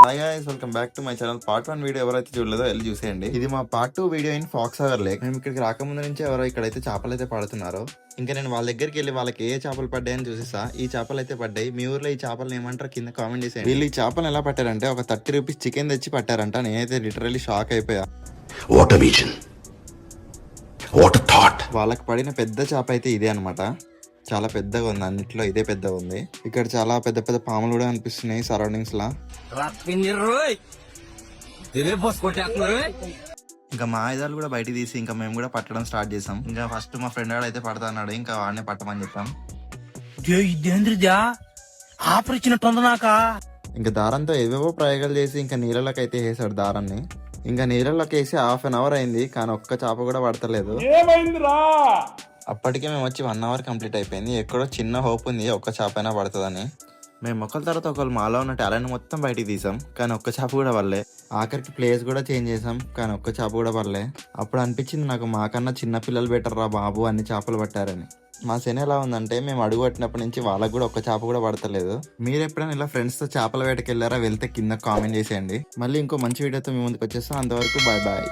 Hi guys, welcome back to my channel. Part 1 video ఎవరైతే చూడలేదో వెళ్ళి చూసేయండి. ఇది మా part 2 video in Fox Hour Lake. మేము ఇక్కడికి రాకముందు నుంచి ఎవరో ఇక్కడైతే చేపలు అయితే పడుతున్నారో. ఇంకా నేను వాళ్ళ దగ్గరికి వెళ్ళి వాళ్ళకి ఏ చేపలు పడ్డాయని చూసేసా. ఈ చేపలు అయితే పడ్డాయి. మీ ఊర్లో ఈ చేపలు ఏమంటారు కింద కామెంట్ చేసేయండి. వీళ్ళు ఈ చేపలు ఎలా పట్టారంటే ఒక 30 రూపీస్ చికెన్ తెచ్చి పట్టారంట. నేనైతే లిటరల్లీ షాక్ అయిపోయా. What a vision, what a thought. వాళ్ళకి పడిన పెద్ద చేప అయితే ఇదే అనమాట. చాలా పెద్దగా ఉంది, అన్నిట్లో ఇదే పెద్దగా ఉంది. ఇక్కడ చాలా పెద్ద పెద్ద పాములు కూడా అనిపిస్తున్నాయి సరౌండింగ్స్ లా. ఇంకా మా ఆయుధాలు కూడా బయట తీసి ఇంకా మేము కూడా పట్టడం స్టార్ట్ చేసాం. ఇంకా ఫస్ట్ మా ఫ్రెండ్ వాడు అయితే పడతా అన్నాడు, ఇంకా వాడినే పట్టమని చెప్పాం. ఇంకా దారంతో ఏవేవో ప్రయోగాలు చేసి ఇంకా నీళ్ళలోకి అయితే వేసాడు దారాన్ని. ఇంకా నీళ్ళలోకి వేసి హాఫ్ అన్ అవర్ అయింది, కానీ ఒక్క చేప కూడా పడతలేదు. అప్పటికే మేము వచ్చి 1 అవర్ కంప్లీట్ అయిపోయింది. ఎక్కడో చిన్న హోప్ ఉంది ఒక్క చేప అయినా పడుతుందని. మేము ఒకరి తర్వాత ఒకరు మాలో ఉన్న టాలెంట్ మొత్తం బయటికి తీసాం, కానీ ఒక్క చేప కూడా పడలే. ఆఖరికి ప్లేస్ కూడా చేంజ్ చేసాం, కానీ ఒక్క చేప కూడా పడలే. అప్పుడు అనిపించింది నాకు, మాకన్నా చిన్న పిల్లలు బెటర్ రా బాబు అన్ని చేపలు పట్టారని. మా శని ఎలా ఉందంటే మేము అడుగు పట్టినప్పటి నుంచి వాళ్ళకు కూడా ఒక్క చేప కూడా పడతలేదు. మీరు ఎప్పుడైనా ఇలా ఫ్రెండ్స్ తో చేపల వేటకి వెళ్ళారా? వెళ్తే కింద కామెంట్ చేసేయండి. మళ్ళీ ఇంకో మంచి వీడియోతో మీ ముందుకు వచ్చేస్తాం. అంతవరకు బాయ్ బాయ్.